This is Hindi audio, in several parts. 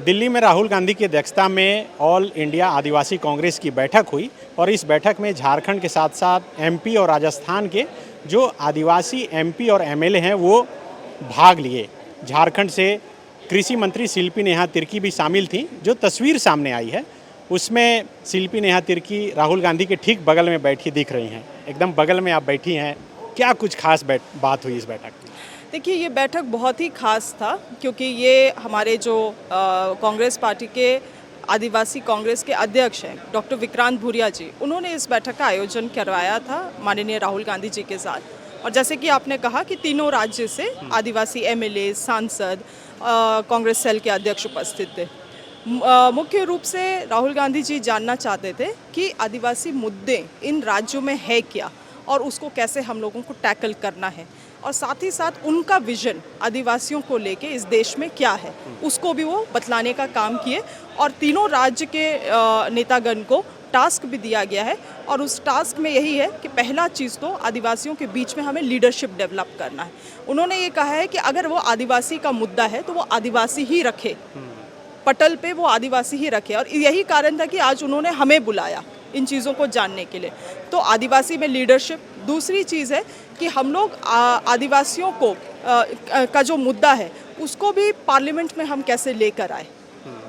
दिल्ली में राहुल गांधी की अध्यक्षता में ऑल इंडिया आदिवासी कांग्रेस की बैठक हुई और इस बैठक में झारखंड के साथ साथ एमपी और राजस्थान के जो आदिवासी एमपी और एमएलए हैं वो भाग लिए। झारखंड से कृषि मंत्री शिल्पी नेहा तिर्की भी शामिल थी। जो तस्वीर सामने आई है उसमें शिल्पी नेहा तिर्की राहुल गांधी के ठीक बगल में बैठी दिख रही हैं। एकदम बगल में आप बैठी हैं। क्या कुछ खास बात हुई इस बैठक में? देखिए, ये बैठक बहुत ही खास था क्योंकि ये हमारे जो कांग्रेस पार्टी के आदिवासी कांग्रेस के अध्यक्ष हैं डॉक्टर विक्रांत भूरिया जी, उन्होंने इस बैठक का आयोजन करवाया था माननीय राहुल गांधी जी के साथ। और जैसे कि आपने कहा कि तीनों राज्य से आदिवासी एमएलए, सांसद, कांग्रेस सेल के अध्यक्ष उपस्थित थे। मुख्य रूप से राहुल गांधी जी जानना चाहते थे कि आदिवासी मुद्दे इन राज्यों में है क्या और उसको कैसे हम लोगों को टैकल करना है, और साथ ही साथ उनका विजन आदिवासियों को लेके इस देश में क्या है उसको भी वो बतलाने का काम किए। और तीनों राज्य के नेतागण को टास्क भी दिया गया है और उस टास्क में यही है कि पहला चीज़ तो आदिवासियों के बीच में हमें लीडरशिप डेवलप करना है। उन्होंने ये कहा है कि अगर वो आदिवासी का मुद्दा है तो वो आदिवासी ही रखे, पटल पे वो आदिवासी ही रखे। और यही कारण था कि आज उन्होंने हमें बुलाया इन चीज़ों को जानने के लिए। तो आदिवासी में लीडरशिप। दूसरी चीज़ है कि हम लोग आदिवासियों को का जो मुद्दा है उसको भी पार्लियामेंट में हम कैसे लेकर आए,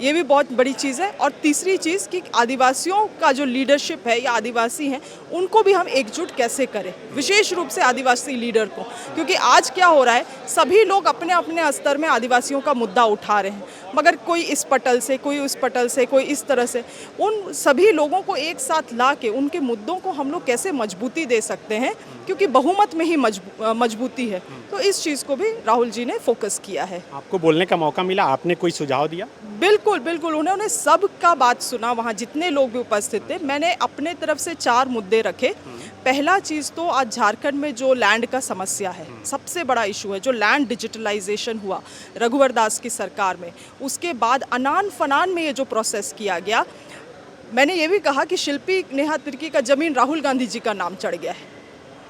ये भी बहुत बड़ी चीज़ है। और तीसरी चीज़ कि आदिवासियों का जो लीडरशिप है या आदिवासी हैं उनको भी हम एकजुट कैसे करें, विशेष रूप से आदिवासी लीडर को। क्योंकि आज क्या हो रहा है, सभी लोग अपने अपने स्तर में आदिवासियों का मुद्दा उठा रहे हैं, मगर कोई इस पटल से, कोई उस पटल से, कोई इस तरह से। उन सभी लोगों को एक साथ ला के उनके मुद्दों को हम लोग कैसे मजबूती दे सकते हैं, क्योंकि बहुमत में ही मजबूती है। तो इस चीज़ को भी राहुल जी ने फोकस किया है। आपको बोलने का मौका मिला, आपने कोई सुझाव दिया? बिल्कुल बिल्कुल, उन्होंने सबका बात सुना। वहाँ जितने लोग भी उपस्थित थे, मैंने अपने तरफ से 4 मुद्दे रखे। पहला चीज़ तो आज झारखंड में जो लैंड का समस्या है, सबसे बड़ा इशू है, जो लैंड डिजिटलाइजेशन हुआ रघुवर दास की सरकार में, उसके बाद अनान फनान में ये जो प्रोसेस किया गया। मैंने ये भी कहा कि शिल्पी नेहा तिर्की का ज़मीन राहुल गांधी जी का नाम चढ़ गया है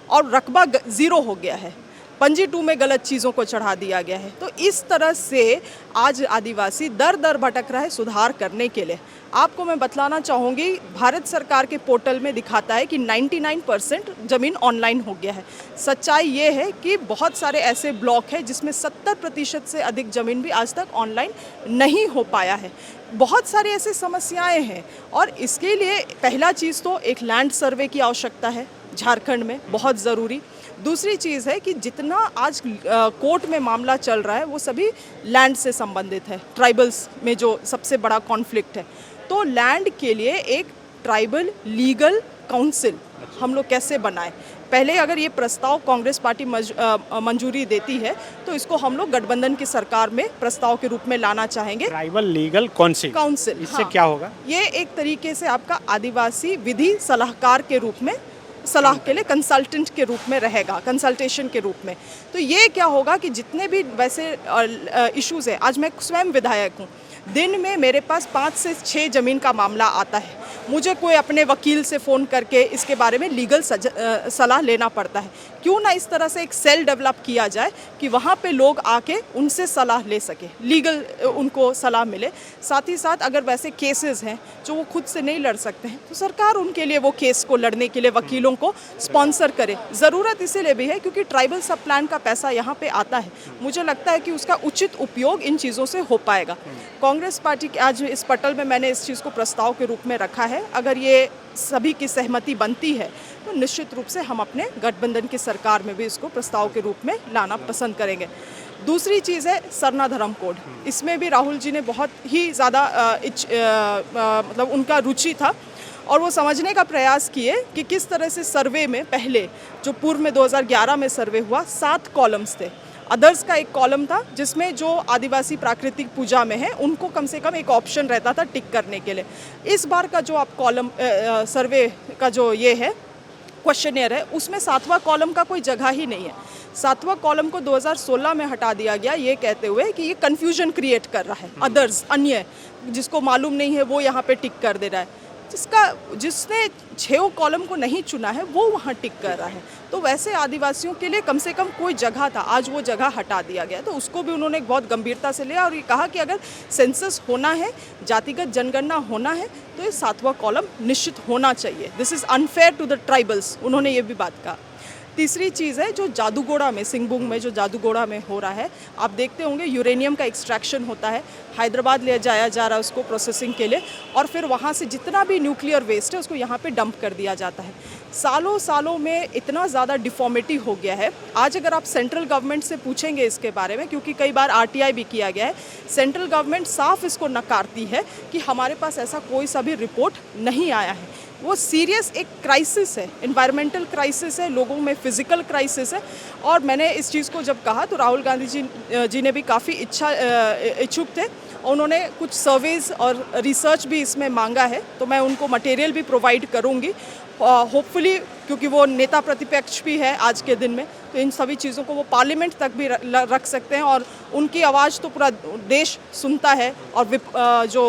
और रकबा 0 हो गया है, पंजी 2 में गलत चीज़ों को चढ़ा दिया गया है। तो इस तरह से आज आदिवासी दर दर भटक रहा है सुधार करने के लिए। आपको मैं बतलाना चाहूँगी, भारत सरकार के पोर्टल में दिखाता है कि 99% ज़मीन ऑनलाइन हो गया है। सच्चाई ये है कि बहुत सारे ऐसे ब्लॉक हैं जिसमें 70% से अधिक ज़मीन भी आज तक ऑनलाइन नहीं हो पाया है। बहुत सारी ऐसी समस्याएं हैं और इसके लिए पहला चीज़ तो एक लैंड सर्वे की आवश्यकता है झारखंड में, बहुत ज़रूरी। दूसरी चीज़ है कि जितना आज कोर्ट में मामला चल रहा है वो सभी लैंड से संबंधित है, ट्राइबल्स में जो सबसे बड़ा कॉन्फ्लिक्ट है। तो लैंड के लिए एक ट्राइबल लीगल काउंसिल हम लोग कैसे बनाएं। पहले अगर ये प्रस्ताव कांग्रेस पार्टी मंजूरी देती है तो इसको हम लोग गठबंधन की सरकार में प्रस्ताव के रूप में लाना चाहेंगे। ट्राइबल लीगल काउंसिल, इससे क्या होगा? ये एक तरीके से आपका आदिवासी विधि सलाहकार के रूप में, सलाह के लिए कंसल्टेंट के रूप में रहेगा, कंसल्टेशन के रूप में। तो ये क्या होगा कि जितने भी वैसे इश्यूज़ हैं, आज मैं स्वयं विधायक हूँ, दिन में मेरे पास 5 से 6 ज़मीन का मामला आता है। मुझे कोई अपने वकील से फ़ोन करके इसके बारे में लीगल सलाह लेना पड़ता है। क्यों ना इस तरह से एक सेल डेवलप किया जाए कि वहाँ पे लोग आके उनसे सलाह ले सके, लीगल उनको सलाह मिले। साथ ही साथ अगर वैसे केसेस हैं जो वो खुद से नहीं लड़ सकते हैं तो सरकार उनके लिए वो केस को लड़ने के लिए वकीलों को स्पॉन्सर करे। ज़रूरत इसीलिए भी है क्योंकि ट्राइबल सब प्लान का पैसा यहाँ पे आता है। मुझे लगता है कि उसका उचित उपयोग इन चीज़ों से हो पाएगा। कांग्रेस पार्टी के आज इस पटल में मैंने इस चीज़ को प्रस्ताव के रूप में रखा है। अगर ये सभी की सहमति बनती है तो निश्चित रूप से हम अपने गठबंधन की सरकार में भी इसको प्रस्ताव के रूप में लाना पसंद करेंगे। दूसरी चीज़ है सरना धर्म कोड। इसमें भी राहुल जी ने बहुत ही ज़्यादा मतलब उनका रुचि था और वो समझने का प्रयास किए कि किस तरह से सर्वे में, पहले जो पूर्व में 2011 में सर्वे हुआ, 7 कॉलम्स थे। अदर्स का एक कॉलम था जिसमें जो आदिवासी प्राकृतिक पूजा में है उनको कम से कम एक ऑप्शन रहता था टिक करने के लिए। इस बार का जो आप कॉलम सर्वे का जो ये है क्वेश्चनियर है, उसमें 7वां कॉलम का कोई जगह ही नहीं है। 7वां कॉलम को 2016 में हटा दिया गया, ये कहते हुए कि ये कन्फ्यूजन क्रिएट कर रहा है। अदर्स, अन्य, जिसको मालूम नहीं है वो यहाँ पे टिक कर दे रहा है। जिसने 6 कॉलम को नहीं चुना है वो वहाँ टिक कर रहा है। तो वैसे आदिवासियों के लिए कम से कम कोई जगह था, आज वो जगह हटा दिया गया। तो उसको भी उन्होंने बहुत गंभीरता से लिया और ये कहा कि अगर सेंसस होना है, जातिगत जनगणना होना है, तो ये 7वां कॉलम निश्चित होना चाहिए। This is unfair to the tribals, उन्होंने ये भी बात कहा। तीसरी चीज़ है जो जादूगोड़ा में, सिंहभूम में जो जादूगोड़ा में हो रहा है, आप देखते होंगे यूरेनियम का एक्सट्रैक्शन होता है, हैदराबाद ले जाया जा रहा है उसको प्रोसेसिंग के लिए, और फिर वहाँ से जितना भी न्यूक्लियर वेस्ट है उसको यहाँ पे डंप कर दिया जाता है। सालों सालों में इतना ज़्यादा डिफॉर्मिटी हो गया है। आज अगर आप सेंट्रल गवर्नमेंट से पूछेंगे इसके बारे में, क्योंकि कई बार RTI भी किया गया है, सेंट्रल गवर्नमेंट साफ इसको नकारती है कि हमारे पास ऐसा कोई सा भी रिपोर्ट नहीं आया है। वो सीरियस एक क्राइसिस है, इन्वायरमेंटल क्राइसिस है, लोगों में फिजिकल क्राइसिस है। और मैंने इस चीज़ को जब कहा तो राहुल गांधी जी ने भी काफ़ी इच्छुक थे, उन्होंने कुछ सर्वेज और रिसर्च भी इसमें मांगा है, तो मैं उनको मटेरियल भी प्रोवाइड करूँगी होपफुली, क्योंकि वो नेता प्रतिपक्ष भी है आज के दिन में, तो इन सभी चीज़ों को वो पार्लियामेंट तक भी रख सकते हैं और उनकी आवाज़ तो पूरा देश सुनता है। और जो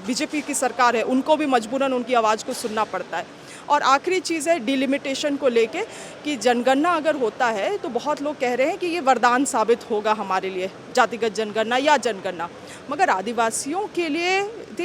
बीजेपी की सरकार है उनको भी मजबूरन उनकी आवाज़ को सुनना पड़ता है। और आखिरी चीज़ है डिलिमिटेशन को लेके कि जनगणना अगर होता है तो बहुत लोग कह रहे हैं कि ये वरदान साबित होगा हमारे लिए, जातिगत जनगणना या जनगणना, मगर आदिवासियों के लिए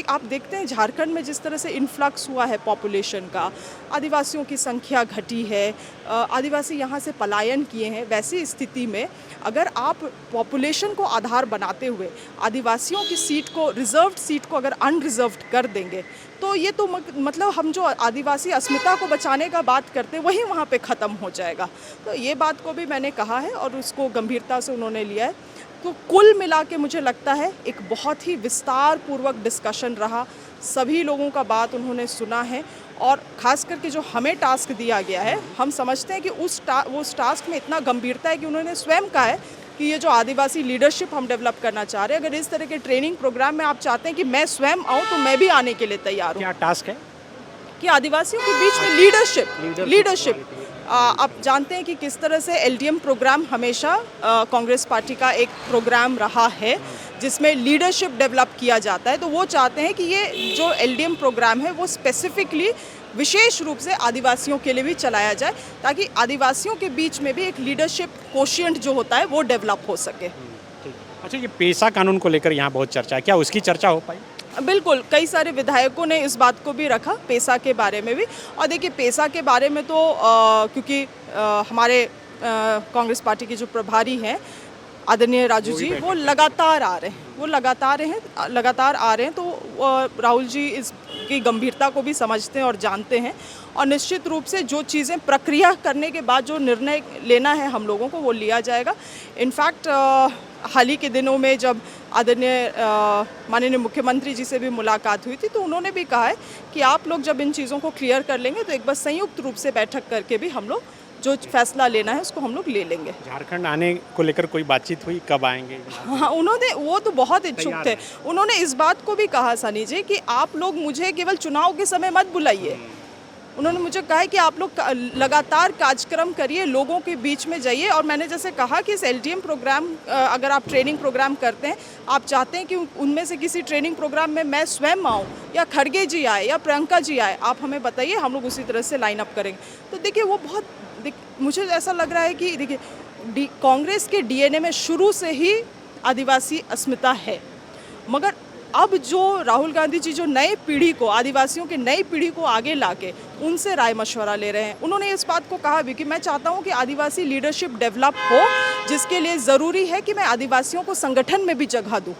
आप देखते हैं झारखंड में जिस तरह से इन्फ्लक्स हुआ है पॉपुलेशन का, आदिवासियों की संख्या घटी है, आदिवासी यहाँ से पलायन किए हैं, वैसी स्थिति में अगर आप पॉपुलेशन को आधार बनाते हुए आदिवासियों की सीट को, रिजर्व्ड सीट को अगर अनरिजर्व्ड कर देंगे तो ये तो मतलब हम जो आदिवासी अस्मिता को बचाने का बात करते हैं वही वहाँ पे ख़त्म हो जाएगा। तो ये बात को भी मैंने कहा है और उसको गंभीरता से उन्होंने लिया है। तो कुल मिला के मुझे लगता है एक बहुत ही विस्तार पूर्वक डिस्कशन रहा, सभी लोगों का बात उन्होंने सुना है और ख़ास करके जो हमें टास्क दिया गया है, हम समझते हैं कि उस टास्क में इतना गंभीरता है कि उन्होंने स्वयं कहा है कि ये जो आदिवासी लीडरशिप हम डेवलप करना चाह रहे हैं, अगर इस तरह के ट्रेनिंग प्रोग्राम में आप चाहते हैं कि मैं स्वयं आऊँ तो मैं भी आने के लिए तैयार हूँ। क्या टास्क है? कि आदिवासियों के बीच में लीडरशिप आप जानते हैं कि किस तरह से LDM प्रोग्राम हमेशा कांग्रेस पार्टी का एक प्रोग्राम रहा है जिसमें लीडरशिप डेवलप किया जाता है। तो वो चाहते हैं कि ये जो LDM प्रोग्राम है वो स्पेसिफिकली विशेष रूप से आदिवासियों के लिए भी चलाया जाए, ताकि आदिवासियों के बीच में भी एक लीडरशिप कोशिएंट जो होता है वो डेवलप हो सके। अच्छा, ये पेशा कानून को लेकर यहाँ बहुत चर्चा है, क्या उसकी चर्चा हो पाई? बिल्कुल, कई सारे विधायकों ने इस बात को भी रखा, पेशा के बारे में भी। और देखिए पेशा के बारे में तो क्योंकि हमारे कांग्रेस पार्टी के जो प्रभारी हैं आदरणीय राजू जी, वो लगातार आ रहे हैं, तो राहुल जी इसकी गंभीरता को भी समझते हैं और जानते हैं। और निश्चित रूप से जो चीज़ें प्रक्रिया करने के बाद जो निर्णय लेना है हम लोगों को वो लिया जाएगा। इनफैक्ट हाल ही के दिनों में जब आदरणीय माननीय मुख्यमंत्री जी से भी मुलाकात हुई थी तो उन्होंने भी कहा है कि आप लोग जब इन चीज़ों को क्लियर कर लेंगे तो एक बार संयुक्त रूप से बैठक करके भी हम लोग जो फैसला लेना है उसको हम लोग ले लेंगे। झारखंड आने को लेकर कोई बातचीत हुई, कब आएंगे? हाँ, वो तो बहुत इच्छुक थे। उन्होंने इस बात को भी कहा सनी जी कि आप लोग मुझे केवल चुनाव के समय मत बुलाइए। उन्होंने मुझे कहा है कि आप लोग लगातार कार्यक्रम करिए, लोगों के बीच में जाइए। और मैंने जैसे कहा कि इस LDM प्रोग्राम अगर आप ट्रेनिंग प्रोग्राम करते हैं, आप चाहते हैं कि उनमें से किसी ट्रेनिंग प्रोग्राम में मैं स्वयं आऊँ या खड़गे जी आए या प्रियंका जी आए, आप हमें बताइए, हम लोग उसी तरह से लाइन अप करेंगे। तो देखिए वो मुझे ऐसा लग रहा है कि देखिए कांग्रेस के DNA में शुरू से ही आदिवासी अस्मिता है, मगर अब जो राहुल गांधी जी जो नए पीढ़ी को, आदिवासियों के नई पीढ़ी को आगे लाके उनसे राय मशवरा ले रहे हैं। उन्होंने इस बात को कहा भी कि मैं चाहता हूं कि आदिवासी लीडरशिप डेवलप हो, जिसके लिए ज़रूरी है कि मैं आदिवासियों को संगठन में भी जगह दूं।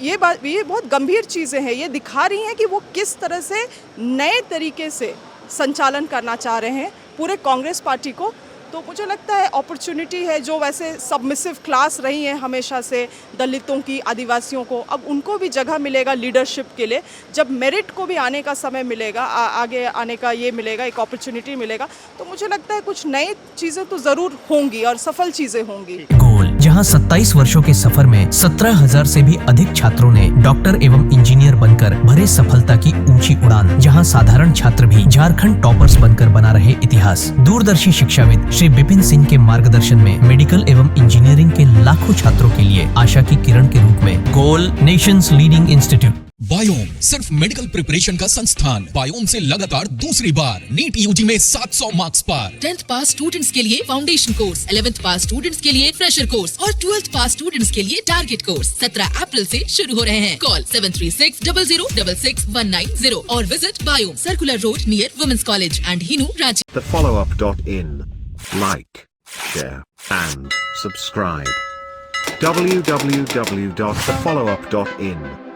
ये बहुत गंभीर चीज़ें हैं, ये दिखा रही हैं कि वो किस तरह से नए तरीके से संचालन करना चाह रहे हैं पूरे कांग्रेस पार्टी को। तो मुझे लगता है अपॉर्चुनिटी है, जो वैसे सबमिसिव क्लास रही है हमेशा से दलितों की, आदिवासियों को, अब उनको भी जगह मिलेगा लीडरशिप के लिए। जब मेरिट को भी आने का समय मिलेगा, आगे आने का ये मिलेगा, एक अपॉर्चुनिटी मिलेगा, तो मुझे लगता है कुछ नई चीज़ें तो ज़रूर होंगी और सफल चीज़ें होंगी। गोल, जहां 27 वर्षों के सफर में 17,000 से भी अधिक छात्रों ने डॉक्टर एवं इंजीनियर बनकर भरे सफलता की ऊंची उड़ान, जहां साधारण छात्र भी झारखंड टॉपर्स बनकर बना रहे इतिहास। दूरदर्शी शिक्षाविद श्री विपिन सिंह के मार्गदर्शन में मेडिकल एवं इंजीनियरिंग के लाखों छात्रों के लिए आशा की किरण के रूप में गोल, नेशंस लीडिंग इंस्टीट्यूट। बायोम सिर्फ मेडिकल प्रिपरेशन का संस्थान। बायोम से लगातार दूसरी बार नीट यूजी में 700 मार्क्स पार। 10th पास स्टूडेंट्स के लिए फाउंडेशन कोर्स, 11th पास स्टूडेंट्स के लिए फ्रेशर कोर्स और 12th पास स्टूडेंट्स के लिए टारगेट कोर्स 17 अप्रैल से शुरू हो रहे हैं। कॉल 7360066190 और visit Biome, circular road near women's college and Hinoo, Ranchi. thefollowup.in. Like, share, and subscribe. www.thefollowup.in